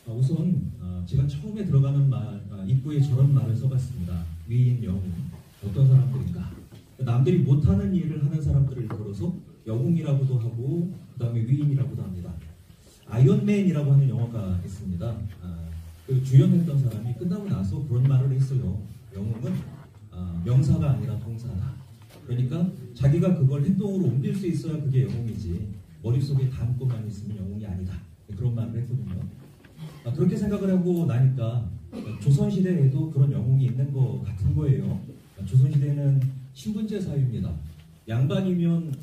우선 제가 처음에 들어가는 입구에 저런 말을 써봤습니다. 위인 영웅 어떤 사람들인가? 남들이 못하는 일을 하는 사람들을 걸어서 영웅이라고도 하고 그 다음에 위인이라고도 합니다. 아이언맨이라고 하는 영화가 있습니다. 그 주연했던 사람이 끝나고 나서 그런 말을 했어요. 영웅은 명사가 아니라 동사다. 그러니까 자기가 그걸 행동으로 옮길 수 있어야 그게 영웅이지 머릿속에 담고만 있으면 영웅이 아니다. 그런 말을 했거든요. 그렇게 생각을 하고 나니까 조선시대에도 그런 영웅이 있는 것 같은 거예요. 조선시대는 신분제 사회입니다. 양반이면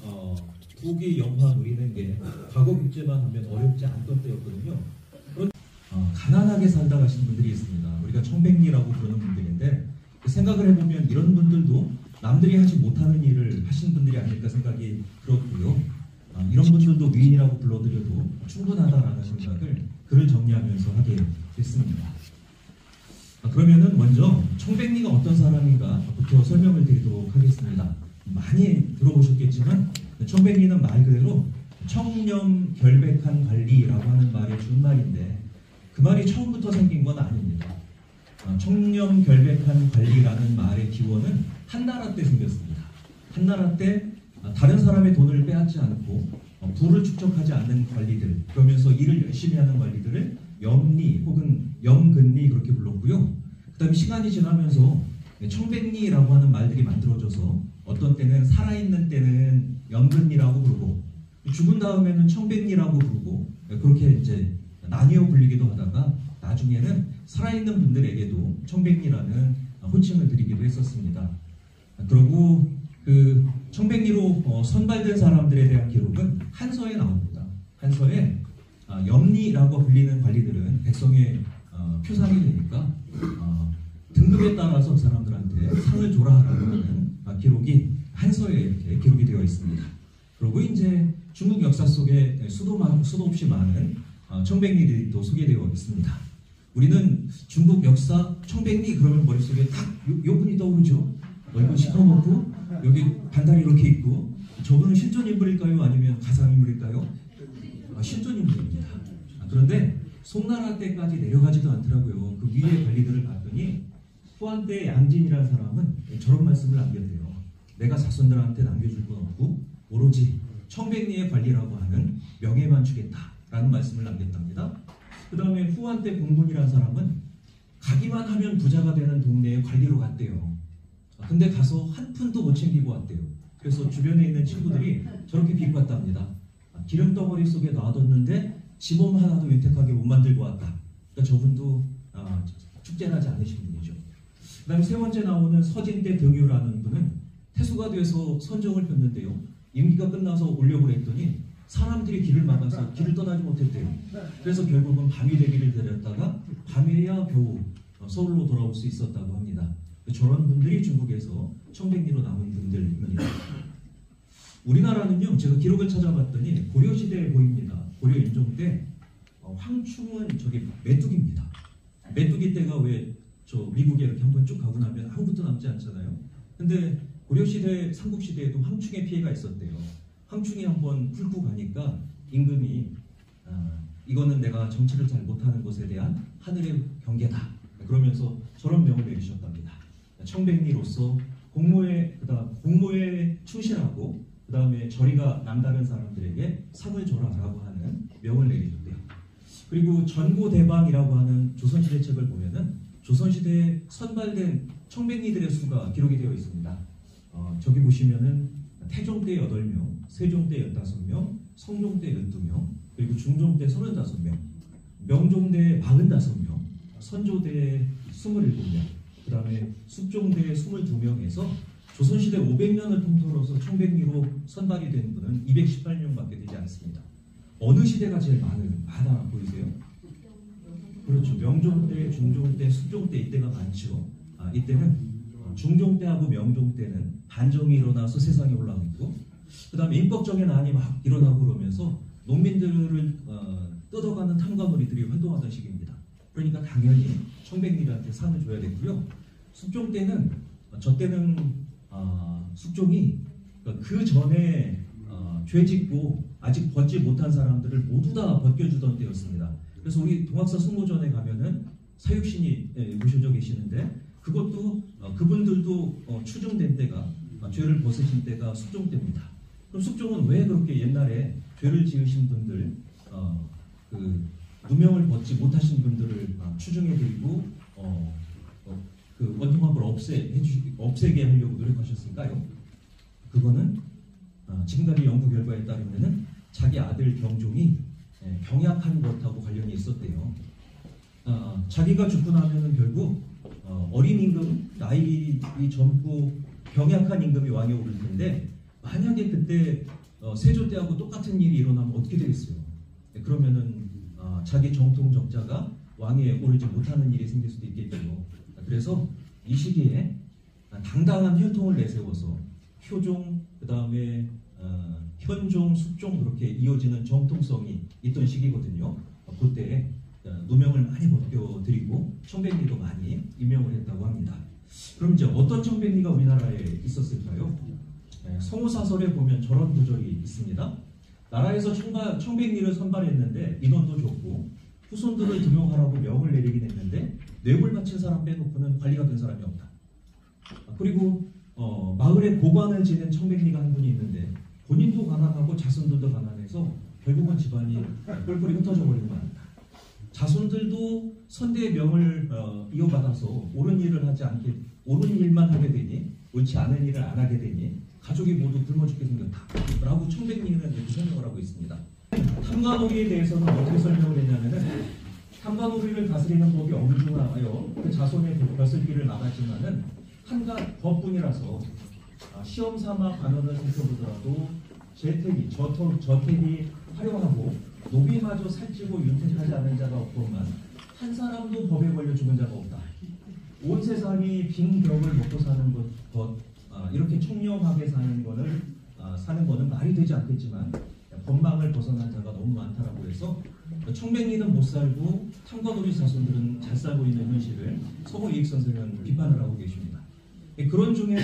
국위 영화 누리는 게 과거 국제만 하면 어렵지 않던 때였거든요. 가난하게 살다 가신 분들이 있습니다. 우리가 청백리라고 부르는 분들인데 생각을 해보면 이런 분들도 남들이 하지 못하는 일을 하신 분들이 아닐까 생각이 들었고요. 이런 분들도 위인이라고 불러드려도 충분하다라는 생각을 글을 정리하면서 하게 됐습니다. 그러면은 먼저 청백리가 어떤 사람인가부터 설명을 드리도록 하겠습니다. 많이 들어보셨겠지만 청백리는 말 그대로 청렴 결백한 관리라고 하는 말의 준말인데 그 말이 처음부터 생긴 건 아닙니다. 청렴 결백한 관리라는 말의 기원은 한나라 때 생겼습니다. 한나라 때 다른 사람의 돈을 빼앗지 않고 부를 축적하지 않는 관리들, 그러면서 일을 열심히 하는 관리들을 염리 혹은 염근리 그렇게 불렀고요. 그 다음에 시간이 지나면서 청백리라고 하는 말들이 만들어져서 어떤 때는 살아있는 때는 염근리라고 부르고 죽은 다음에는 청백리라고 부르고 그렇게 이제 나뉘어 불리기도 하다가 나중에는 살아있는 분들에게도 청백리라는 호칭을 드리기도 했었습니다. 그리고 그 청백리로 선발된 사람들에 대한 기록은 한서에 나옵니다. 한서에 염리라고 불리는 관리들은 백성의 표상이 되니까 등급에 따라서 그 사람들한테 상을 줘라라고 하는 기록이 한서에 이렇게 기록이 되어 있습니다. 그리고 이제 중국 역사 속에 수도 없이 많은 청백리들이 또 소개되어 있습니다. 우리는 중국 역사 청백리 그러면 머릿속에 딱 요 분이 떠오르죠. 얼굴 시커멓고 여기 반달이 이렇게 있고 저분은 실존 인물일까요? 아니면 가상 인물일까요? 실존 인물입니다. 그런데 송나라 때까지 내려가지도 않더라고요. 그 위에 관리들을 봤더니 후한 때 양진이라는 사람은 저런 말씀을 남겼대요. 내가 자손들한테 남겨줄 건 없고 오로지 청백리의 관리라고 하는 명예만 주겠다라는 말씀을 남겼답니다. 그 다음에 후한 때 공군이라는 사람은 가기만 하면 부자가 되는 동네에 관리로 갔대요. 근데 가서 한 푼도 못 챙기고 왔대요. 그래서 주변에 있는 친구들이 저렇게 비꼬았답니다. 기름덩어리 속에 놔뒀는데 지 몸 하나도 윤택하게 못 만들고 왔다. 그러니까 저분도 축제하지 않으신 분이죠. 그 다음에 세 번째 나오는 서진대 등유라는 분은 태수가 돼서 선정을 폈는데요. 임기가 끝나서 오려고 했더니 사람들이 길을 막아서 길을 떠나지 못했대요. 그래서 결국은 밤이되기를 기다렸다가 밤에야 겨우 서울로 돌아올 수 있었다고 합니다. 저런 분들이 중국에서 청백리로 남은 분들입니다. 우리나라는요, 제가 기록을 찾아봤더니 고려시대에 보입니다. 고려 인종 때 황충은 저기 메뚜기입니다. 메뚜기 때가 왜 저 미국에 이렇게 한번 쭉 가고 나면 아무것도 남지 않잖아요. 근데 고려시대, 삼국시대에도 황충의 피해가 있었대요. 황충이 한번 풀고 가니까 임금이 이거는 내가 정치를 잘 못하는 것에 대한 하늘의 경계다. 그러면서 저런 명을 내리셨답니다. 청백리로서 공모에 충실하고 그 다음에 저리가 남다른 사람들에게 상을 줘라라고 하는 명을 내리셨대요. 그리고 전고대방이라고 하는 조선시대 책을 보면은 조선시대에 선발된 청백리들의 수가 기록이 되어 있습니다. 저기 보시면은 태종 때 8명, 세종 때 15명, 성종 때 12명, 그리고 중종 때 35명, 명종 때 45명, 선조 때 27명, 그 다음에 숙종 때 22명에서 조선시대 500년을 통틀어서 청백리로 선발이 된 분은 218명밖에 되지 않습니다. 어느 시대가 제일 많아 보이세요? 그렇죠. 명종 때, 중종 때, 숙종 때 이때가 많죠. 이때는 중종 때하고 명종 때는 반정이 일어나서 세상에 올라오고 그 다음에 인법정의 난이 막 일어나고 그러면서 농민들을 뜯어가는 탐관오리들이 활동하던 시기입니다. 그러니까 당연히 청백리한테 상을 줘야 됐고요. 숙종 때는 숙종이 그 전에 죄 짓고 아직 벗지 못한 사람들을 모두 다 벗겨주던 때였습니다. 그래서 우리 동학사 승모전에 가면은 사육신이 모셔져 계시는데 그것도 그분들도 추중된 때가 죄를 벗으신 때가 숙종 때입니다. 그럼 숙종은 왜 그렇게 옛날에 죄를 지으신 분들 그 누명을 벗지 못하신 분들을 추중해드리고 그 원통합을 없애게 하려고 노력하셨을까요? 그거는 지금까지 연구 결과에 따르면은 자기 아들 경종이 병약한 것하고 관련이 있었대요. 자기가 죽고 나면은 결국 어린 임금, 나이 젊고 병약한 임금이 왕에 오를 텐데 만약에 그때 세조 때하고 똑같은 일이 일어나면 어떻게 되겠어요? 그러면은 자기 정통 적자가 왕에 오르지 못하는 일이 생길 수도 있겠죠. 그래서 이 시기에 당당한 혈통을 내세워서 효종, 그 다음에 현종, 숙종 그렇게 이어지는 정통성이 있던 시기거든요. 그때 누명을 많이 벗겨드리고 청백리도 많이 임명을 했다고 합니다. 그럼 이제 어떤 청백리가 우리나라에 있었을까요? 성우사설에 보면 저런 구절이 있습니다. 나라에서 청백리를 선발했는데 인원도 좋고 후손들을 등용하라고 명을 내리긴 했는데 뇌물 바친 사람 빼놓고는 관리가 된 사람이 없다. 그리고 마을에 고관을 지낸 청백리가 한 분이 있는데 본인도 가난하고 자손들도 가난해서 결국은 집안이 뿔뿔이 흩어져 버리고 말았다. 자손들도 선대의 명을 이어받아서 옳은 일만 하게 되니 옳지 않은 일을 안 하게 되니 가족이 모두 굶어 죽게 생겼다 라고 청백리는 이렇게 설명을 하고 있습니다. 탐관오리에 대해서는 어떻게 설명을 했냐면은 탐관오리를 다스리는 법이 엄중하여 그 자손의 벼슬길을 막았지만은 한갓 법뿐이라서 시험 삼아 관원을 살펴보더라도 저택이 화려하고 노비마저 살찌고 윤택하지 않은 자가 없건만 한 사람도 법에 걸려 죽은 자가 없다. 온 세상이 빈 벽을 먹고 사는 것 이렇게 청렴하게 사는 거는 말이 되지 않겠지만 법망을 벗어난 자가 너무 많다라고 해서 청백리는 못 살고 탐관오리 자손들은 잘 살고 있는 현실을 서구이익 선생은 비판을 하고 계십니다. 그런 중에도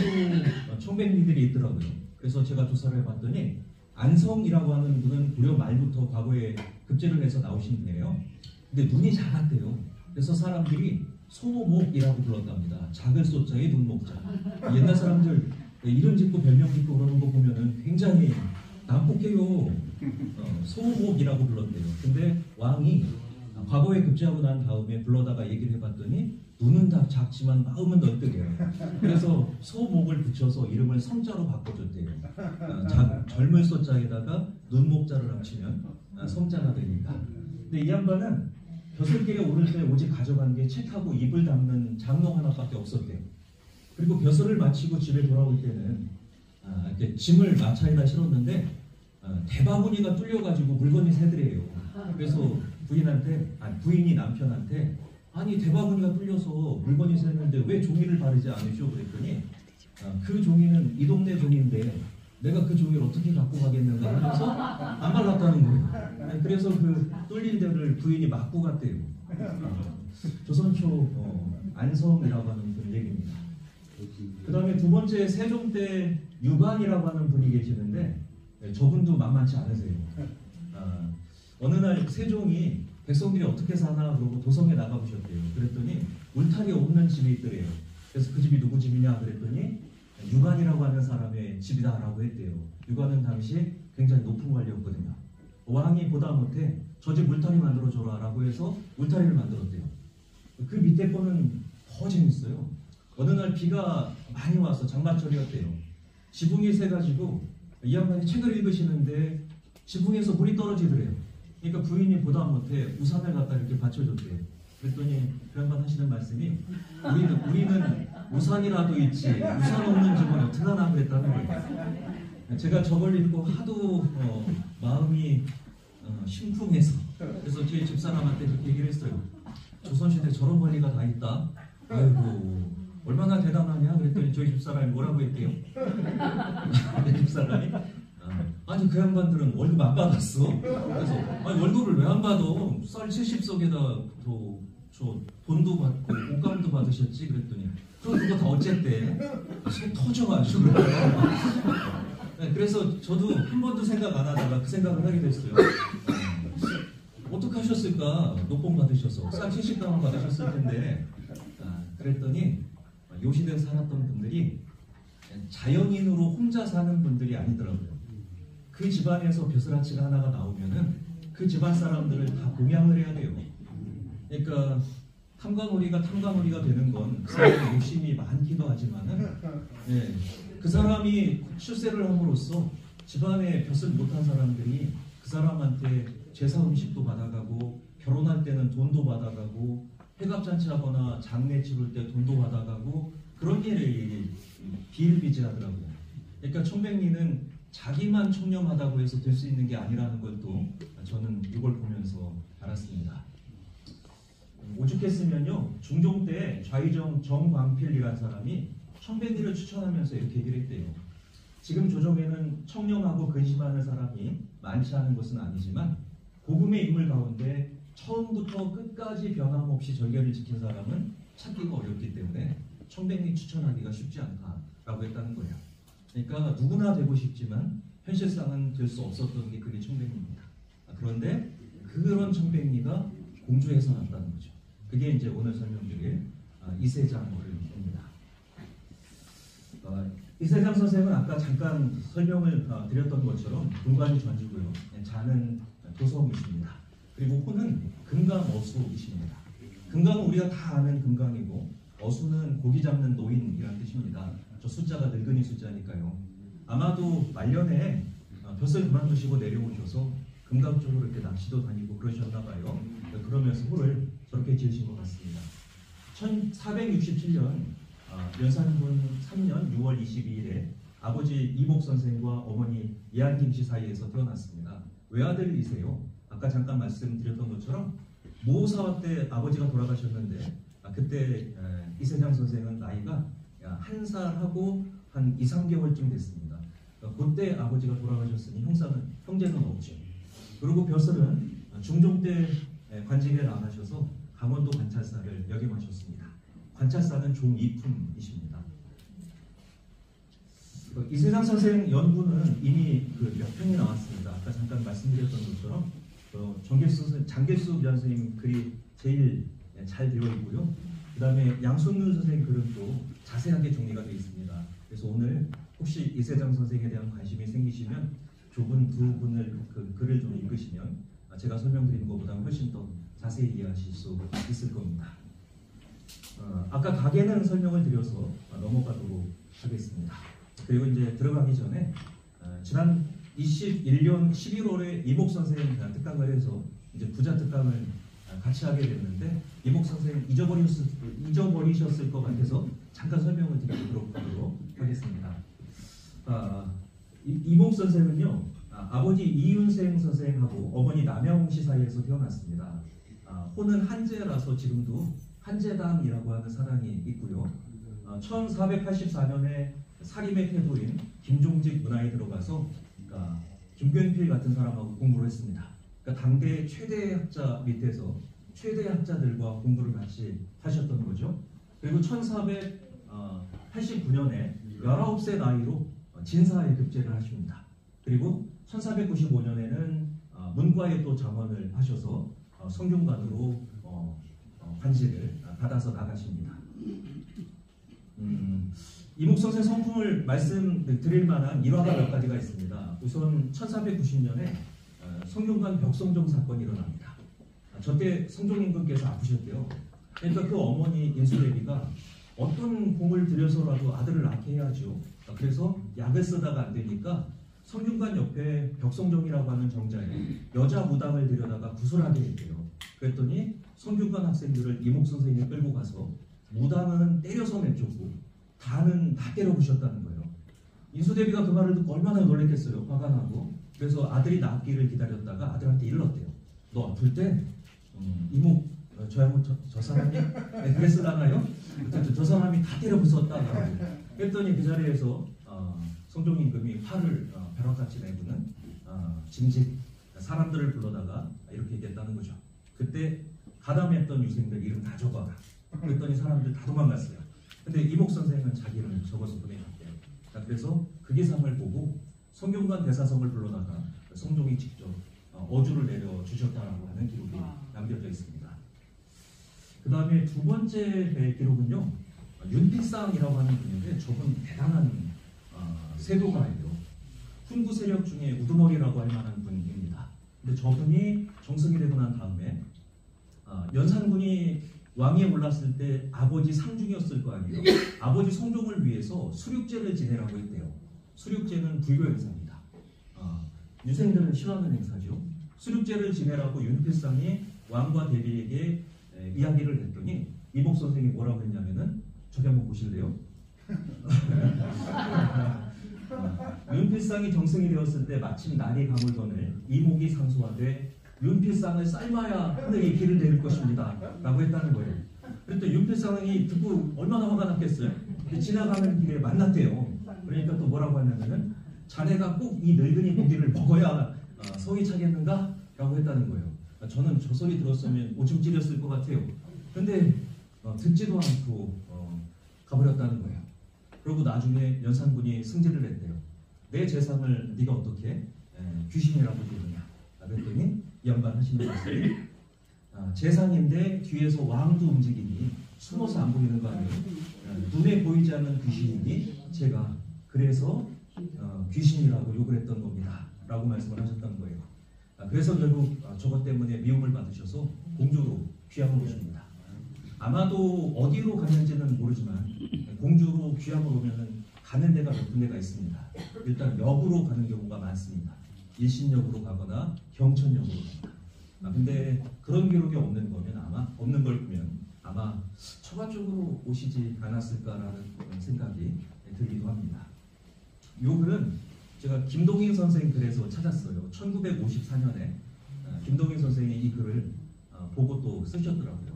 청백리들이 있더라고요. 그래서 제가 조사를 해봤더니 안성이라고 하는 분은 고려 말부터 과거에 급제를 해서 나오신 분이에요. 근데 눈이 작았대요. 그래서 사람들이 소목이라고 불렀답니다. 작을 소자에 눈목자. 옛날 사람들 이름 짓고 별명 짓고 그러는 거 보면은 굉장히 난폭해요. 소목이라고 불렀대요. 근데 왕이 과거에 급제하고 난 다음에 불러다가 얘기를 해봤더니 눈은 다 작지만 마음은 널뜨게요. 그래서 소목을 붙여서 이름을 성자로 바꿔줬대요. 젊을 소자에다가 눈목자를 합치면 성자가 되니까. 근데 이 양반은 벼슬길에 오를 때 오직 가져간 게 책하고 입을 담는 장롱 하나밖에 없었대요. 그리고 벼슬을 마치고 집에 돌아올 때는 이렇게 짐을 마차에다 실었는데 대바구니가 뚫려가지고 물건이 새더래요. 그래서 부인이 남편한테 아니 대바구니가 뚫려서 물건이 새는데 왜 종이를 바르지 않으시오 그랬더니 그 종이는 이 동네 종인데 내가 그 종이를 어떻게 갖고 가겠는가 하면서 안 발랐다는 거예요. 그래서 그 뚫린 데를 부인이 맞고 갔대요. 조선초 안성이라고 하는 그런 얘기입니다. 그 다음에 두 번째 세종 때 유관이라고 하는 분이 계시는데 저분도 만만치 않으세요. 어느 날 세종이 백성들이 어떻게 사나 그러고 도성에 나가보셨대요. 그랬더니 울타리 없는 집이 있더래요. 그래서 그 집이 누구 집이냐 그랬더니 유관이라고 하는 사람의 집이다라고 했대요. 유관은 당시 굉장히 높은 관리였거든요. 왕이 보다 못해 저 집 울타리 만들어줘라 라고 해서 울타리를 만들었대요. 그 밑에 거는 더 재밌어요. 어느 날 비가 많이 와서 장마철이었대요. 지붕이 새가지고 이 양반이 책을 읽으시는데 지붕에서 물이 떨어지더래요. 그러니까 부인이 보다 못해 우산을 갖다 이렇게 받쳐줬대요. 그랬더니 그 양반 하시는 말씀이 우리는 우산이라도 있지 우산 없는 집은 어떡하나 그랬다는 거예요. 제가 저걸 읽고 하도 마음이 심쿵해서 그래서 저희 집사람한테 그렇게 얘기를 했어요. 조선시대 저런 권리가 다 있다. 아이고 얼마나 대단하냐 그랬더니 저희 집사람이 뭐라고 했대요. 내 집사람이 아니 그 양반들은 월급 안 받았어. 그래서 아니 월급을 왜 안 받아? 쌀 70석에다 저 돈도 받고 옷감도 받으셨지 그랬더니 그럼 그거 다 어쨌대? 속 터져가지고 네, 그래서 저도 한 번도 생각 안 하다가 그 생각을 하게 됐어요. 어떻게 하셨을까? 녹봉 받으셔서 싼 70만 원 받으셨을 텐데 그랬더니 요 시대에 살았던 분들이 자연인으로 혼자 사는 분들이 아니더라고요. 그 집안에서 벼슬아치가 하나가 나오면은 그 집안 사람들을 다 공양을 해야 돼요. 그러니까 탐관오리가 되는 건 그 사람의 욕심이 많기도 하지만은 그 사람이 출세를 함으로써 집안에 벼슬 못한 사람들이 그 사람한테 제사 음식도 받아가고 결혼할 때는 돈도 받아가고 회갑잔치하거나 장례 치를 때 돈도 받아가고 그런 일을 비일비재하더라고요. 그러니까 청백리는 자기만 청렴하다고 해서 될 수 있는 게 아니라는 걸 또 저는 이걸 보면서 알았습니다. 오죽했으면요, 중종 때 좌의정 정광필이라는 사람이 청백리를 추천하면서 이렇게 얘기를 했대요. 지금 조정에는 청렴하고 근심하는 사람이 많지 않은 것은 아니지만 고금의 인물 가운데 처음부터 끝까지 변함없이 절개를 지킨 사람은 찾기가 어렵기 때문에 청백리 추천하기가 쉽지 않다라고 했다는 거예요. 그러니까 누구나 되고 싶지만 현실상은 될 수 없었던 게 그게 청백리입니다. 그런데 그런 청백리가 공주에서 났다는 거죠. 그게 이제 오늘 설명드릴 이세장어른입니다. 이세장 선생은 아까 잠깐 설명을 드렸던 것처럼 분관이 전주고요. 자는 도성이십니다. 그리고 호는 금강어수이십니다. 금강은 우리가 다 아는 금강이고 어수는 고기 잡는 노인이라는 뜻입니다. 저 숫자가 늙은이 숫자니까요. 아마도 말년에 벼슬 그만두시고 내려오셔서 금강 쪽으로 이렇게 낚시도 다니고 그러셨나 봐요. 그러면서 호를 저렇게 지으신 것 같습니다. 1467년 연산군 3년 6월 22일에 아버지 이복 선생과 어머니 이한김 씨 사이에서 태어났습니다. 외아들이세요. 아까 잠깐 말씀드렸던 것처럼 모사화 때 아버지가 돌아가셨는데 그때 이세장 선생은 나이가 1살하고 한 2, 3개월쯤 됐습니다. 그때 아버지가 돌아가셨으니 형제는 없죠. 그리고 벼슬은 중종 때 관직에 나가셔서 강원도 관찰사를 역임하셨습니다. 관찰사는 종이품이십니다. 이세장 선생 연구는 이미 몇 편이 나왔습니다. 아까 잠깐 말씀드렸던 것처럼 장길수 선생님 글이 제일 잘 되어 있고요. 그 다음에 양순윤 선생님 글은 또 자세하게 정리가 되어 있습니다. 그래서 오늘 혹시 이세장 선생에 대한 관심이 생기시면 두 분을 그 글을 좀 읽으시면 제가 설명드리는 것보다 훨씬 더 자세히 이해하실 수 있을 겁니다. 아까 가계는 설명을 드려서 넘어가도록 하겠습니다. 그리고 이제 들어가기 전에 지난 21년 11월에 이복 선생 특강을 해서 이제 부자 특강을 같이 하게 됐는데 이복 선생 잊어버리셨을 것 같아서 잠깐 설명을 드리도록 하겠습니다. 이복 선생은요, 아버지 이윤생 선생하고 어머니 남영 씨 사이에서 태어났습니다. 호는 한제라서 지금도 한제당이라고 하는 사랑이 있고요. 1484년에 사림의 태도인 김종직 문화에 들어가서 김병필 같은 사람하고 공부를 했습니다. 그러니까 당대 최대 학자 밑에서 최대 학자들과 공부를 같이 하셨던 거죠. 그리고 1489년에 19세 나이로 진사에 급제를 하십니다. 그리고 1495년에는 문과에 또 장원을 하셔서 성균관으로 관직을 받아서 나가십니다. 이복 선생 성품을 말씀드릴 만한 일화가 몇 가지가 있습니다. 우선 1490년에 성균관 벽성종 사건이 일어납니다. 저때 성종 임금께서 아프셨대요. 그러니까 그 어머니 인수대비가 어떤 공을 들여서라도 아들을 낳게 해야죠. 그래서 약을 쓰다가 안 되니까 성균관 옆에 벽성종이라고 하는 정자에 여자 무당을 들여다가 구술하게 했대요. 그랬더니 성균관 학생들을 이목 선생님이 끌고 가서 무당은 때려서 내쫓고 다는 다 때려부셨다는 거예요. 인수대비가 그 말을 듣고 얼마나 놀랬겠어요. 화가 나고. 그래서 아들이 낳기를 기다렸다가 아들한테 일렀대요. 너 아플 때 이목 저 사람이 그랬으라나요? 저 사람이 다 때려부쉈다. 그랬더니 그 자리에서 성종 임금이 화를 벼락같이 내고는 징직 사람들을 불러다가 이렇게 얘기했다는 거죠. 그때 가담했던 유생들 이름 다 적어라. 그랬더니 사람들 다 도망갔어요. 근데 이복 선생은 자기 이름을 적어서 보내놨대요. 그래서 그 기상을 보고 성균관 대사성을 불러다가 성종이 직접 어주를 내려 주셨다라고 하는 기록이 남겨져 있습니다. 그 다음에 두 번째 기록은요, 윤필상이라고 하는 분인데 저분 대단한 세도가예요. 훈구 세력 중에 우두머리라고 할 만한 분입니다. 근데 저분이 정승이 되고 난 다음에 연산군이 왕위에 올랐을 때 아버지 상중이었을 거 아니에요. 아버지 성종을 위해서 수륙제를 지내라고 했대요. 수륙제는 불교 행사입니다. 유생들은 싫어하는 행사죠. 수륙제를 지내라고 윤필상이 왕과 대비에게 이야기를 했더니 이복 선생이 뭐라고 했냐면은 저기 한번 보실래요? 윤필상이 정승이 되었을 때 마침 날이 가물거늘 이목이 상소하되 윤필상을 삶아야 하늘이 길을 내릴 것입니다 라고 했다는 거예요. 그랬더니 윤필상이 듣고 얼마나 화가 났겠어요? 근데 지나가는 길에 만났대요. 그러니까 또 뭐라고 하냐면은 자네가 꼭 이 늙은이 고기를 먹어야 성이 차겠는가? 라고 했다는 거예요. 저는 저 소리 들었으면 오줌 찌렸을 것 같아요. 근데 듣지도 않고 가버렸다는 거예요. 그리고 나중에 연산군이 승질을 냈대요. 내 재산을 네가 어떻게 귀신이라고 부르냐? 그랬더니 이 양반 하시는 말씀이 재상인데 뒤에서 왕도 움직이니 숨어서 안 보이는 거 아니에요? 눈에 보이지 않는 귀신이니 제가 그래서 귀신이라고 욕을 했던 겁니다 라고 말씀을 하셨던 거예요. 그래서 결국 저것 때문에 미움을 받으셔서 공주로 귀향을 오십니다. 아마도 어디로 갔는지는 모르지만 공주로 귀향을 오면은 가는 데가 몇 군데가 있습니다. 일단 역으로 가는 경우가 많습니다. 일신역으로 가거나 경천역으로 갑니다. 근데 그런 기록이 없는 걸 보면 아마 처가 쪽으로 오시지 않았을까라는 생각이 들기도 합니다. 요 글은 제가 김동인 선생 글에서 찾았어요. 1954년에 김동인 선생이 이 글을 보고 또 쓰셨더라고요.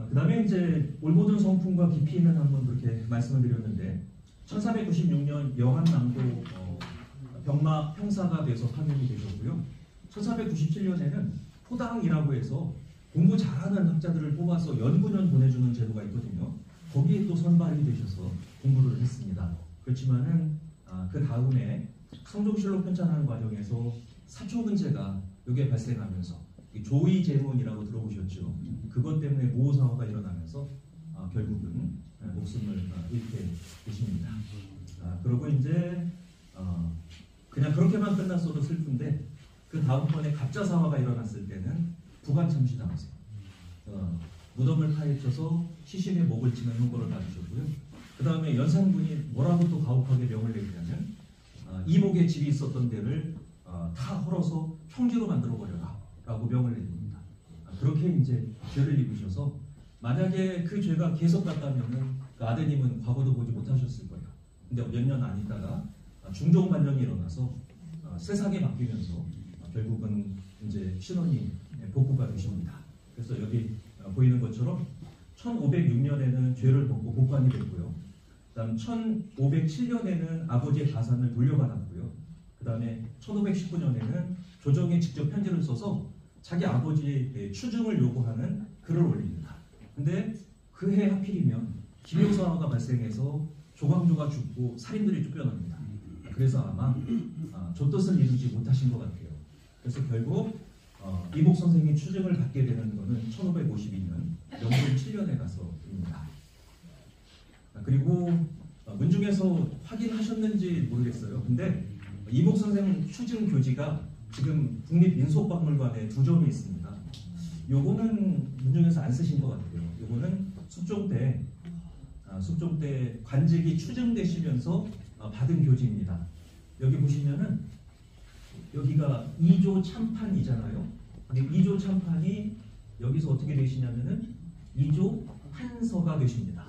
그 다음에 이제 올모든 성품과 깊이는 한번 그렇게 말씀을 드렸는데 1496년 영안남도 병마 형사가 돼서 파견이 되셨고요. 1497년에는 포당이라고 해서 공부 잘하는 학자들을 뽑아서 연구년 보내주는 제도가 있거든요. 거기에 또 선발이 되셔서 공부를 했습니다. 그렇지만은 그 다음에 성종실록 편찬하는 과정에서 사초 문제가 여기에 발생하면서 조의 제문이라고 들어보셨죠? 그것 때문에 모호사화가 일어나면서 결국은 목숨을 잃게 되십니다. 그리고 이제 그냥 그렇게만 끝났어도 슬픈데 그 다음번에 갑자사화가 일어났을 때는 부관 참시당하세요. 무덤을 파헤쳐서 시신의 목을 치는 형벌을 받으셨고요. 그 다음에 연산군이 뭐라고 또 가혹하게 명을 내리냐면 이목의 집이 있었던 데를 다 헐어서 평지로 만들어버려라 라고 명을 내립니다. 그렇게 이제 죄를 입으셔서 만약에 그 죄가 계속 갔다면 그 아드님은 과거도 보지 못하셨을 거예요. 근데 몇 년 안 있다가 중종반정이 일어나서 세상에 바뀌면서 결국은 이제 신원이 복구가 되십니다. 그래서 여기 보이는 것처럼 1506년에는 죄를 벗고 복관이 됐고요. 그 다음 1507년에는 아버지의 가산을 돌려받았고요. 그 다음에 1519년에는 조정에 직접 편지를 써서 자기 아버지의 추증을 요구하는 글을 올립니다. 근데 그 해 하필이면 기묘사화가 발생해서 조광조가 죽고 살인들이 쫓겨납니다. 그래서 아마 좆뜻을 이루지 못하신 것 같아요. 그래서 결국 이복 선생이 추증을 받게 되는 것은 1552년 영종 7년에 가서입니다. 그리고 문중에서 확인하셨는지 모르겠어요. 근데 이복 선생 추증 교지가 지금 국립민속박물관에 2점이 있습니다. 요거는 문중에서 안 쓰신 것 같아요. 요거는 숙종 때 관직이 추증되시면서 받은 교지입니다. 여기 보시면은 여기가 2조 참판이잖아요. 근데 2조 참판이 여기서 어떻게 되시냐면은 2조 판서가 되십니다.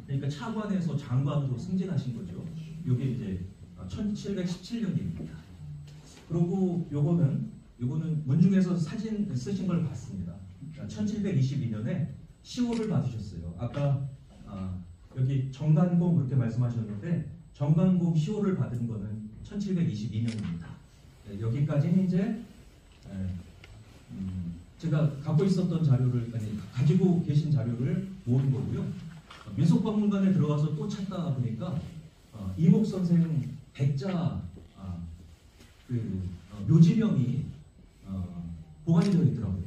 그러니까 차관에서 장관으로 승진하신 거죠. 이게 이제 1717년입니다. 그리고 요거는 문중에서 사진 쓰신 걸 봤습니다. 1722년에 10호를 받으셨어요. 아까 여기 정관공 그렇게 말씀하셨는데 정관공 10호를 받은 거는 1722년입니다. 네, 여기까지는 이제 제가 갖고 있었던 자료를 가지고 계신 자료를 모은 거고요. 민속박물관에 들어가서 또 찾다 보니까 이목 선생 백자 묘지명이 보관이 되어 있더라고요.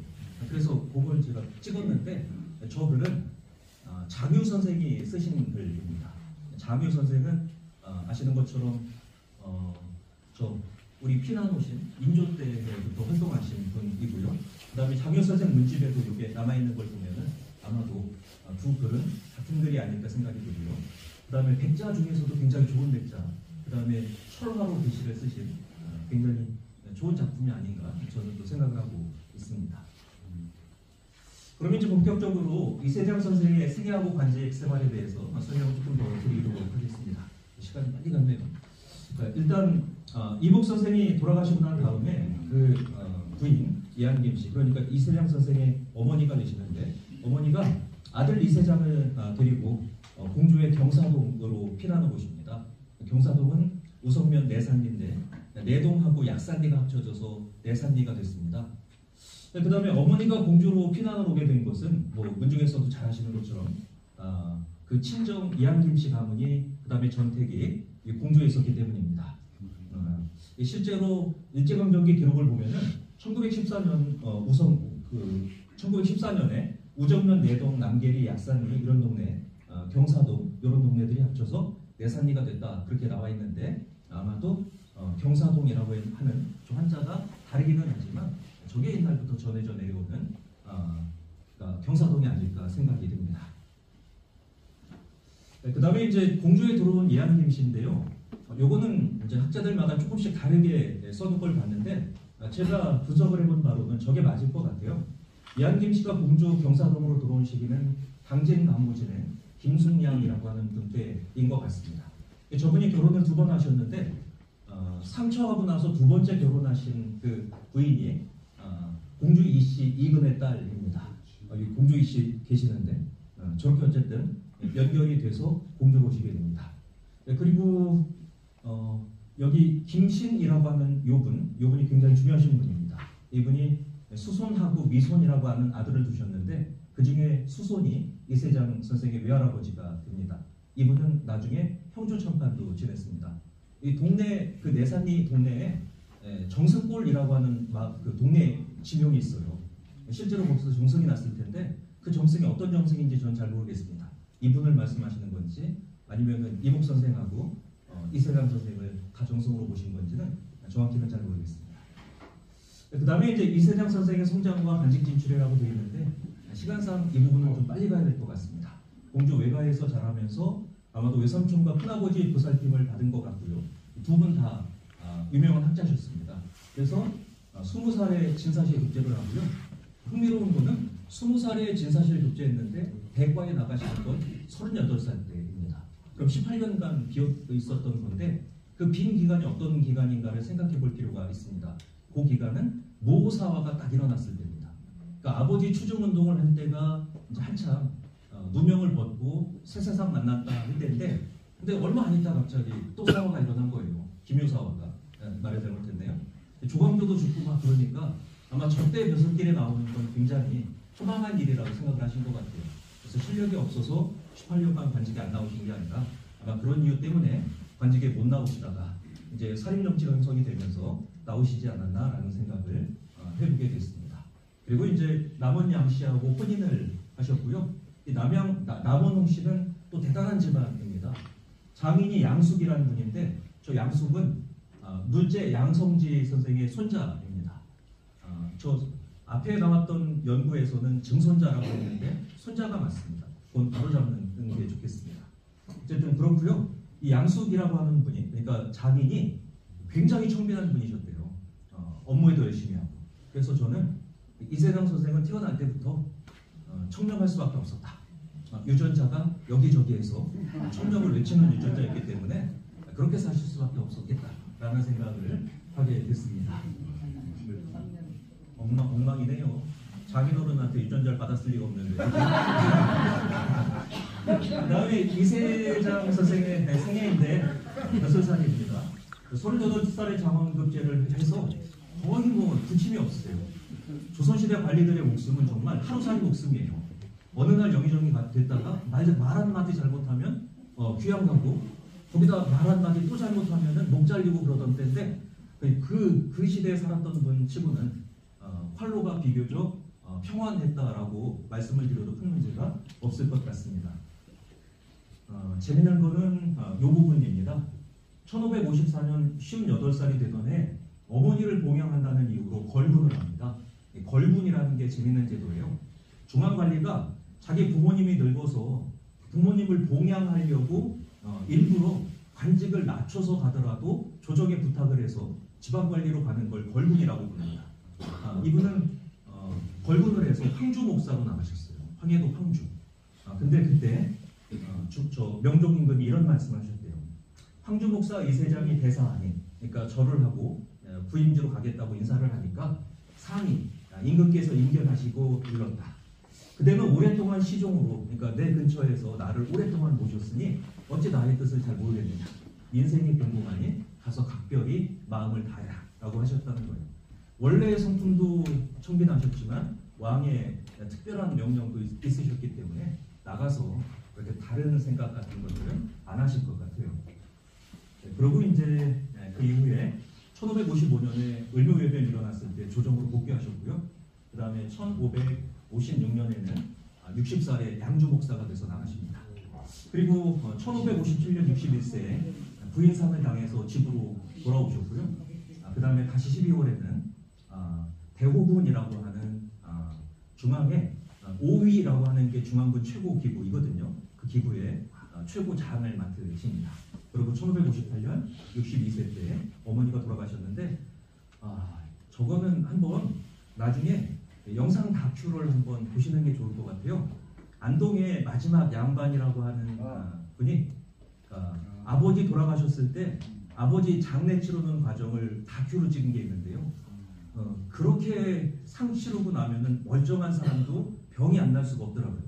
그래서 그걸 제가 찍었는데 저 글은 장유 선생이 쓰신 글입니다. 장유 선생은 아시는 것처럼 우리 피난 오신 인조 때부터 활동하신 분이고요. 그 다음에 장유 선생 문집에도 이게 남아있는 걸 보면은 아마도 두 글은 같은 글이 아닐까 생각이 들고요. 그 다음에 백자 중에서도 굉장히 좋은 백자, 그 다음에 철화로 글씨를 쓰신 굉장히 좋은 작품이 아닌가 저는 또 생각을 하고 있습니다. 그러면 이제 본격적으로 이세장 선생의 생애하고 관직 생활에 대해서 설명을 조금 더 드리도록 하겠습니다. 시간이 빨리 갔네요. 일단 이복 선생이 돌아가시고 난 다음에 그 부인 이한김 씨, 그러니까 이세장 선생의 어머니가 되시는데 어머니가 아들 이세장을 데리고 공주의 경사동으로 피난을 오십니다. 경사동은 우성면 내산리인데 내동하고 약산리가 합쳐져서 내산리가 됐습니다. 그 다음에 어머니가 공주로 피난을 오게 된 것은 뭐 문중에서도 잘 아시는 것처럼 그 친정 이한김 씨 가문이 그 다음에 전택이 공주에 있었기 때문입니다. 실제로 일제강점기 기록을 보면은 1914년 1914년에 우정면, 내동, 남계리, 약산리 이런 동네, 경사동 이런 동네들이 합쳐서 내산리가 됐다 그렇게 나와 있는데 아마도 경사동이라고 하는 좀 한자가 다르기는 하지만 저게 옛날부터 전해져 내려오는 경사동이 아닐까 생각이 듭니다. 그 다음에 이제 공주에 들어온 이한김 씨인데요. 요거는 이제 학자들마다 조금씩 다르게 써둔 걸 봤는데 제가 분석을 해본 바로는 저게 맞을 것 같아요. 이한김 씨가 공주 경사동으로 들어온 시기는 당진 남무진의 김숙량이라고 하는 분께인 것 같습니다. 저분이 결혼을 2번 하셨는데 상처하고 나서 2번째 결혼하신 그 부인이 공주 이씨 이근의 딸입니다. 공주 이씨 계시는데 저렇게 어쨌든 연결이 돼서 공주로 오시게 됩니다. 그리고 여기 김신이라고 하는 요분이 굉장히 중요하신 분입니다. 이분이 수손하고 미손이라고 하는 아들을 두셨는데 그 중에 수손이 이세장 선생의 외할아버지가 됩니다. 이분은 나중에 형주천판도 지냈습니다. 이 동네 그 내산리 동네에 정승골이라고 하는 그 동네 지명이 있어요. 실제로 거기서 정승이 났을 텐데 그 정승이 어떤 정승인지 저는 잘 모르겠습니다. 이분을 말씀하시는 건지 아니면은 이복 선생하고 이세장 선생을 다 정승으로 보신 건지는 정확히는 잘 모르겠습니다. 그 다음에 이제 이세장 선생의 성장과 관직 진출이라고 되어 있는데 시간상 이 부분은 좀 빨리 가야 될 것 같습니다. 공주 외가에서 자라면서 아마도 외삼촌과 큰아버지 보살핌을 받은 것 같고요. 두 분 다 유명한 학자셨습니다. 그래서 20살에 진사시에 급제를 하고요. 흥미로운 거는 20살에 진사시를 급제했는데 대과에 나가시는 건 38살 때입니다. 그럼 18년간 비어 있었던 건데 그 빈 기간이 어떤 기간인가를 생각해 볼 필요가 있습니다. 그 기간은 모사화가 딱 일어났을 때입니다. 그러니까 아버지 추증운동을 한 때가 이제 한참 누명을 벗고 새 세상 만났다 할 때인데 근데 얼마 안 있다 갑자기 또 사화가 일어난 거예요. 김효사화가. 말을 잘못했네요. 조광조도 죽고 막 그러니까 아마 절대 벼슬길에 나오는 건 굉장히 초망한 일이라고 생각을 하신 것 같아요. 그래서 실력이 없어서 18년간 관직에 안 나오신 게 아니라 아마 그런 이유 때문에 관직에 못 나오시다가 이제 살인정치가 형성이 되면서 나오시지 않았나라는 생각을 해보게 됐습니다. 그리고 이제 남원 양 씨하고 혼인을 하셨고요. 이 남원홍 씨는 또 대단한 집안입니다. 장인이 양숙이라는 분인데 저 양숙은 물제 양성지 선생의 손자입니다. 저 앞에 나왔던 연구에서는 증손자라고 했는데 손자가 맞습니다. 그건 바로 잡는 게 좋겠습니다. 어쨌든 그렇고요. 이 양숙이라고 하는 분이 그러니까 장인이 굉장히 청빈한 분이셨대요. 업무에도 열심히 하고. 그래서 저는 이세장 선생은 태어날 때부터 청렴할 수밖에 없었다. 유전자가 여기저기에서 청렴을 외치는 유전자였기 때문에 그렇게 사실 수밖에 없었겠다라는 생각을 하게 됐습니다. 엉망이네요. 장인어른한테 유전자를 받았을 리가 없는데. 그 다음에 이세장 선생의 생애인데 6살입니다. 38살의 장원급제를 해서 거의 뭐 부침이 없으세요. 조선시대 관리들의 목숨은 정말 하루살이 목숨이에요. 어느 날 영의정이 됐다가 말 한마디 잘못하면 귀양 가고 거기다 말 한마디 또 잘못하면은 목 잘리고 그러던 때인데 그 시대에 살았던 분 치고는 활로가 비교적 평안했다라고 말씀을 드려도 큰 문제가 없을 것 같습니다. 재미난 거는 이 부분입니다. 1554년 58살이 되던 해 어머니를 봉양한다는 이유로 걸군을 합니다. 걸군이라는 게 재밌는 제도예요. 중앙관리가 자기 부모님이 늙어서 부모님을 봉양하려고 일부러 관직을 낮춰서 가더라도 조정에 부탁을 해서 지방관리로 가는 걸 걸군이라고 부릅니다. 이분은 걸군을 해서 황주 목사로 나가셨어요. 황해도 황주. 근데 그때 명종 임금이 이런 말씀하셨대요. 황주 목사 이세장이 대사 아닌, 그러니까 절을 하고 부임지로 가겠다고 인사를 하니까 상이 임금께서 임견하시고 일렀다. 그대는 오랫동안 시종으로, 그러니까 내 근처에서 나를 오랫동안 모셨으니 어찌 나의 뜻을 잘 모르겠느냐. 인생이 궁금하니 가서 각별히 마음을 다해라 라고 하셨다는 거예요. 원래의 성품도 청빈하셨지만 왕의 특별한 명령도 있으셨기 때문에 나가서 그렇게 다른 생각 같은 것들은 안 하실 것 같아요. 그리고 이제 그 이후에 1555년에 을묘외변이 일어났을 때 조정으로 복귀하셨고요. 그 다음에 1556년에는 60살에 양주 목사가 돼서 나가십니다. 그리고 1557년 61세에 부인상을 당해서 집으로 돌아오셨고요. 그 다음에 다시 12월에는 대호군이라고 하는 중앙에 5위라고 하는 게 중앙군 최고 기구이거든요. 그 기구의 최고 장을 맡으십니다. 그리고 1558년 62세 때 어머니가 돌아가셨는데 저거는 한번 나중에 영상 다큐를 한번 보시는 게 좋을 것 같아요. 안동의 마지막 양반이라고 하는 분이 아버지 돌아가셨을 때 아버지 장례 치르는 과정을 다큐로 찍은 게 있는데요. 그렇게 상 치르고 나면은 멀쩡한 사람도 병이 안 날 수가 없더라고요.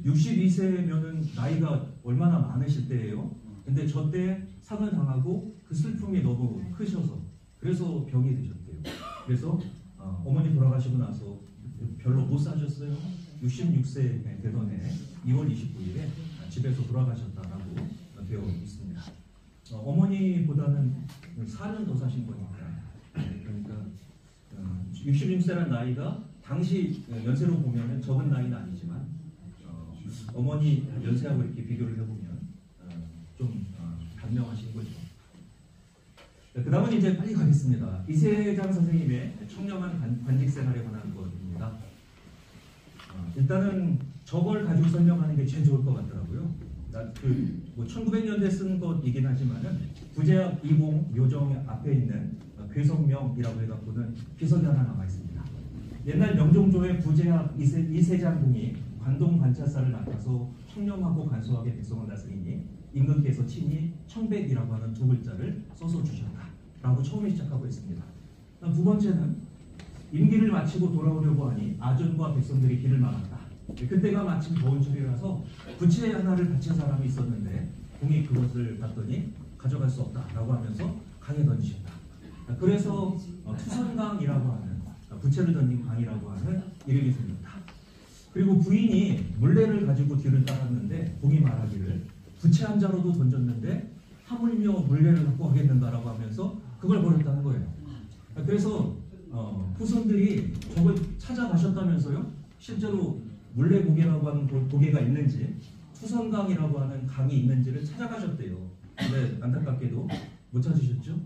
62세면은 나이가 얼마나 많으실 때예요. 근데 저 때 상을 당하고 그 슬픔이 너무 크셔서 그래서 병이 드셨대요. 그래서 어머니 돌아가시고 나서 별로 못 사셨어요. 66세 되던 해 2월 29일에 집에서 돌아가셨다라고 되어 있습니다. 어머니보다는 4년 더 사신 거니까. 그러니까 66세라는 나이가 당시 연세로 보면 적은 나이는 아니지만 어머니 연세하고 이렇게 비교를 해보면 좀 단명하신 거죠. 그 다음은 이제 빨리 가겠습니다. 이세장 선생님의 청렴한 관직 생활에 관한 것입니다. 일단은 저걸 가지고 설명하는 게 제일 좋을 것 같더라고요. 1900년대 쓴 것이긴 하지만은 부제학 20 묘정 앞에 있는 괴성명이라고 해갖고는 비석이 하나 남아 있습니다. 옛날 명종조의 부제학 이세장궁이 관동 관찰사를 맡아서 청렴하고 간소하게 백성을 다스리니 임금께서 친히 청백이라고 하는 두 글자를 써서 주셨다라고 처음에 시작하고 있습니다. 두 번째는 임기를 마치고 돌아오려고 하니 아전과 백성들이 길을 막았다. 그때가 마침 겨울철이라서 부채 하나를 바친 사람이 있었는데 궁이 그것을 봤더니 가져갈 수 없다라고 하면서 강에 던지셨다. 그래서 투선강이라고 하는 부채를 던진 강이라고 하는 이름이 생겼다. 그리고 부인이 물레를 가지고 뒤를 따랐는데 궁이 말하기를 부채 한 자로도 던졌는데 하물며 물레를 갖고 가겠는가라고 하면서 그걸 버렸다는 거예요. 그래서 후손들이 저걸 찾아가셨다면서요. 실제로 물레고개라고 하는 고개가 있는지 투선강이라고 하는 강이 있는지를 찾아가셨대요. 근데 안타깝게도 못 찾으셨죠?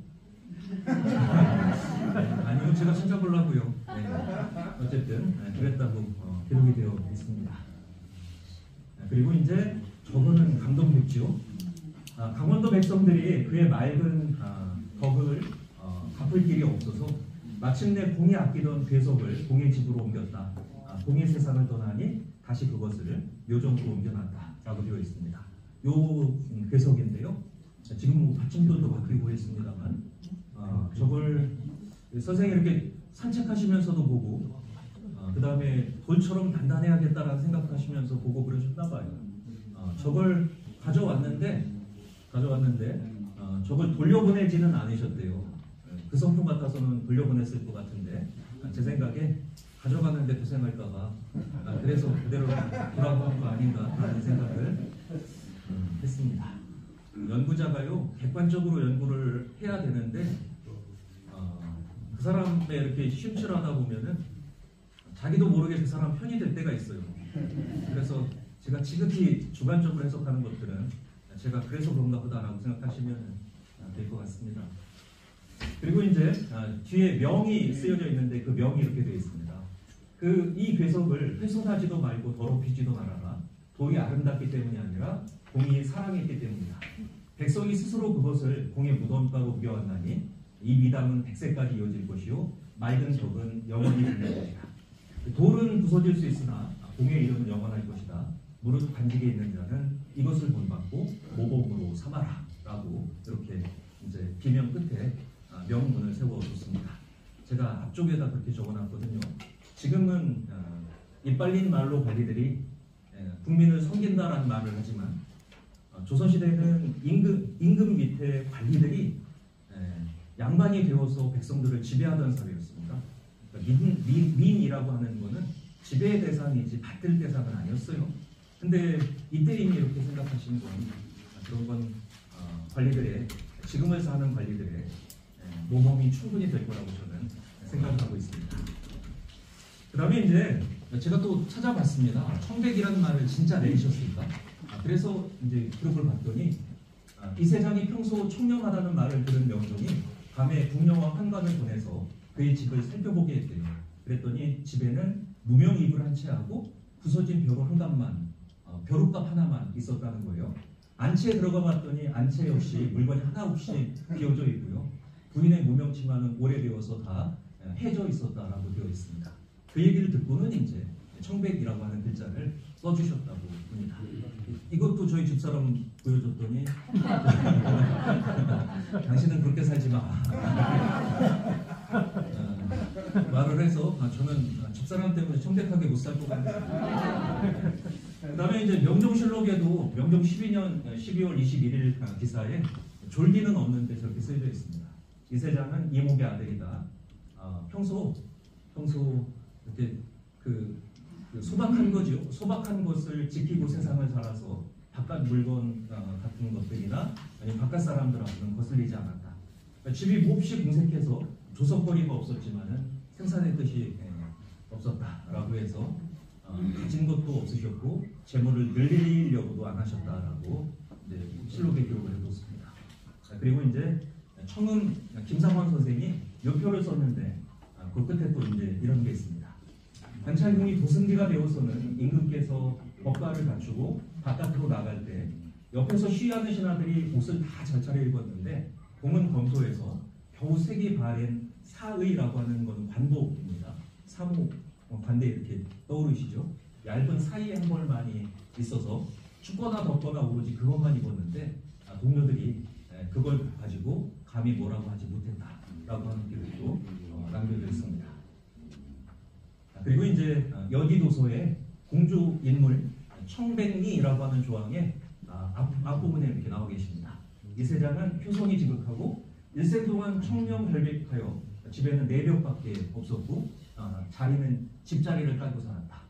아니요, 제가 찾아보려고요. 네. 어쨌든 그랬다고 기록이 되어 있습니다. 그리고 이제 저거는 감동됐죠. 강원도 백성들이 그의 맑은 덕을 갚을 길이 없어서 마침내 공이 아끼던 괴석을 공의 집으로 옮겼다. 공의 세상을 떠나니 다시 그것을 묘정으로 옮겨놨다라고 되어 있습니다. 요 괴석인데요. 지금 뭐 받침돌도 바뀌고 있습니다만 저걸 선생님이 이렇게 산책하시면서도 보고 그 다음에 돌처럼 단단해야겠다라는 생각하시면서 보고 그러셨나 봐요. 저걸 가져왔는데 저걸 돌려보내지는 않으셨대요. 그 성품 같아서는 돌려보냈을 것 같은데 제 생각에 가져가는데 고생할까봐 그래서 그대로 돌아간 거 아닌가 하는 생각을 했습니다. 연구자가요 객관적으로 연구를 해야 되는데 그 사람에 이렇게 심취하다 보면은 자기도 모르게 그 사람 편이 될 때가 있어요. 그래서 제가 지극히 주관적으로 해석하는 것들은 제가 그래서 그런가 보다라고 생각하시면 될 것 같습니다. 그리고 이제 뒤에 명이 쓰여져 있는데 그 명이 이렇게 되어 있습니다. 이 괴석을 훼손하지도 말고 더럽히지도 말아라. 돌이 아름답기 때문이 아니라 공이 사랑했기 때문이다. 백성이 스스로 그것을 공의 무덤가로 우겨왔나니 이 미담은 백세까지 이어질 것이요 맑은 덕은 영원히 불릴 것이다. 돌은 부서질 수 있으나 공의 이름은 영원할 것이다. 무릇 관직에 있는 자는 이것을 본받고 모범으로 삼아라. 라고 이렇게 이제 비명 끝에 명문을 세워줬습니다. 제가 앞쪽에다 그렇게 적어놨거든요. 지금은 이빨린 말로 관리들이 국민을 섬긴다라는 말을 하지만 조선시대에는 임금 밑에 관리들이 양반이 되어서 백성들을 지배하던 사회였습니다. 그러니까 민이라고 하는 거는 지배의 대상이지 받들 대상은 아니었어요. 근데 이때 이미 이렇게 생각하시는 건 그런 건 관리들의 지금을 사는 관리들의 모범이 충분히 될 거라고 저는 생각하고 있습니다. 그 다음에 이제 제가 또 찾아봤습니다. 청백이라는 말을 진짜 내리셨을까? 그래서 이제 기록을 봤더니 이세장이 평소 청렴하다는 말을 들은 명종이 밤에 궁녀와 환관을 보내서 그의 집을 살펴보게 했대요. 그랬더니 집에는 무명이불 한 채 하고 부서진 벼루 한 갑만, 벼룩값 하나만 있었다는 거예요. 안채에 들어가 봤더니 안채 역시 물건이 하나 없이 비어져 있고요. 부인의 무명치마는 오래되어서 다 해져 있었다라고 되어 있습니다. 그 얘기를 듣고는 이제 청백이라고 하는 글자를 써주셨다고 봅니다. 이것도 저희 집사람 보여줬더니 당신은 그렇게 살지 마. 말을 해서 저는 집사람 때문에 청백하게 못 살 것 같아요. 그 다음에 이제 명종실록에도 명종 12년 12월 21일 기사에 졸기는 없는데 저렇게 쓰여져 있습니다. 이세장은 이목의 아들이다. 평소 이렇게 그 소박한 거죠. 소박한 것을 지키고 세상을 살아서 바깥 물건 같은 것들이나 아니면 바깥 사람들하고는 거슬리지 않았다. 그러니까 집이 몹시 궁색해서 조석거리가 없었지만은 생산의 뜻이 없었다라고 해서 가진 것도 없으셨고 재물을 늘리려고도 안 하셨다라고 이제 실록에 기록을 해뒀습니다. 그리고 이제 청음 김상환 선생이 요표를 썼는데 그 끝에 또 이제 이런 게 있습니다. 관찰용이 도승기가 되어서는 임금께서 법가를 갖추고 바깥으로 나갈 때 옆에서 쉬하는 신하들이 옷을 다 잘 차려입었는데 공은 검소해서 겨우 색이 바랜 사의라고 하는 것은 관복입니다. 사목 반대 이렇게 떠오르시죠? 얇은 사이 한 벌만이 있어서 춥거나 덥거나 오로지 그것만 입었는데 동료들이 그걸 가지고 감히 뭐라고 하지 못했다라고 하는 기록도 남겨져 있습니다. 그리고 이제 여기도서의 공주 인물 청백리라고 하는 조항에 앞부분에 이렇게 나와 계십니다. 이세장은 효성이 지극하고 일생 동안 청명결백하여 집에는 4벽밖에 없었고 자리는 집자리를 깔고 살았다.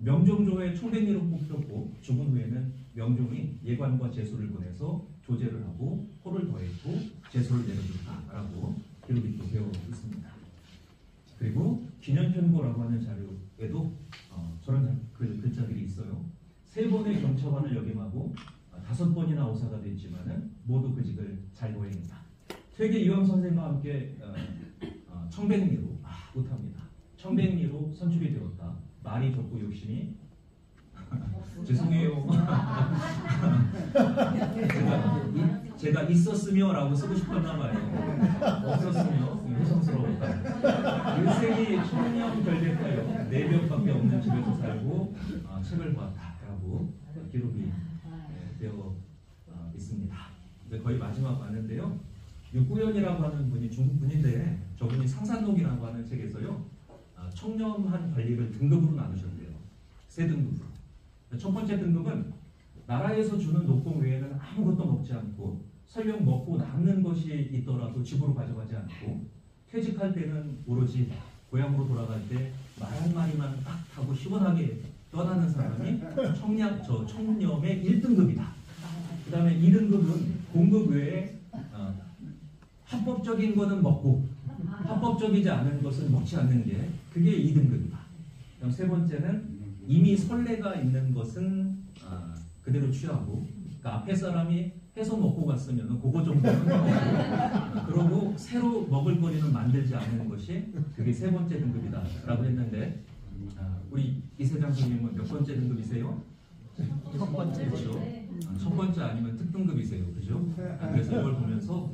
명종조의 청백리로 뽑혔고 죽은 후에는 명종이 예관과 제수를 보내서 조제를 하고 호를 더했고 제수를 내려줬다라고 기록이 또 되어 있습니다. 그리고 기년편고라고 하는 자료에도 저런 글자들이 있어요. 3번의 경차관을 역임하고 5번이나 오사가 됐지만은 모두 그 직을 잘 보행했다. 퇴계 이황 선생과 함께 청백리로 못합니다. 청백리로 선출이 되었다. 말이 적고 욕심이 죄송해요. 제가 있었으며라고 쓰고 싶었나 봐요. 없었으며 회성스러웠다. 일생이 청렴결백하여 4벽밖에 없는 집에서 살고 책을 보았다라고 기록이 되어 있습니다. 거의 마지막 왔는데요. 육구연이라고 하는 분이 중국 분인데 저분이 상산록이라고 하는 책에서요. 청렴한 관리를 등급으로 나누셨대요. 3등급으로. 첫 번째 등급은 나라에서 주는 녹봉 외에는 아무것도 먹지 않고 설령 먹고 남는 것이 있더라도 집으로 가져가지 않고 퇴직할 때는 오로지 고향으로 돌아갈 때 말 한 마리만 딱 타고 시원하게 떠나는 사람이 청렴의 1등급이다. 그 다음에 2등급은 공급 외에 합법적인 거는 먹고 합법적이지 않은 것은 먹지 않는 게 그게 2등급이다. 그럼 세 번째는 이미 선례가 있는 것은 그대로 취하고 그러니까 앞에 사람이 해서 먹고 갔으면 그거 정도는 그러고 새로 먹을 거리는 만들지 않는 것이 그게 세 번째 등급이다 라고 했는데 우리 이세장 선생님은 몇 번째 등급이세요? 첫 번째. 그렇죠. 첫 번째 아니면 특등급이세요. 그죠? 그래서 이걸 보면서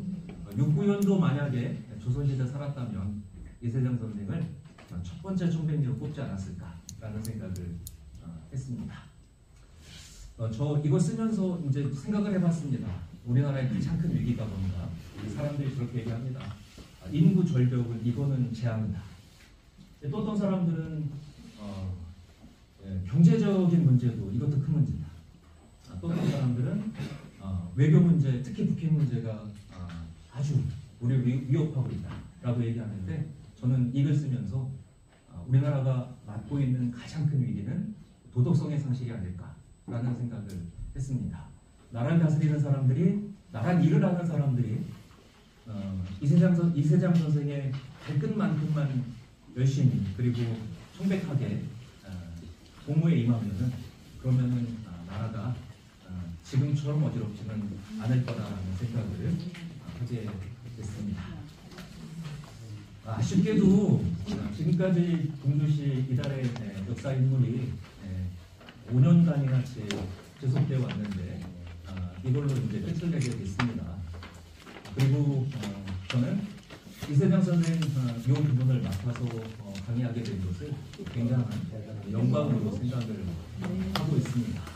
육구연도 만약에 조선시대 살았다면 이세장 선생을 첫 번째 청백리로 꼽지 않았을까라는 생각을 했습니다. 저 이거 쓰면서 이제 생각을 해봤습니다. 우리나라의 가장 큰 위기가 뭔가? 사람들이 그렇게 얘기합니다. 인구 절벽은 이거는 재앙이다. 또 어떤 사람들은 경제적인 문제도 이것도 큰 문제다. 또 어떤 사람들은 외교 문제, 특히 북핵 문제가 아주 우리를 위협하고 있다라고 얘기하는데 저는 이걸 쓰면서 우리나라가 맡고 있는 가장 큰 위기는 도덕성의 상실이 아닐까라는 생각을 했습니다. 나라를 다스리는 사람들이, 나라 일을 하는 사람들이 이세장 선생의 발끝만큼만 열심히 그리고 청백하게 공무에 임하면은 그러면은 나라가 지금처럼 어지럽지는 않을 거라는 생각을 하게 됐습니다. 아쉽게도 지금까지 공주시 이달의 역사 인물이 5년간이나 지속되어 왔는데 이걸로 이제 끝을 내게 됐습니다. 그리고 저는 이세장 선생 이 부분을 맡아서 강의하게 된 것을 굉장한 영광으로 생각을 하고 있습니다.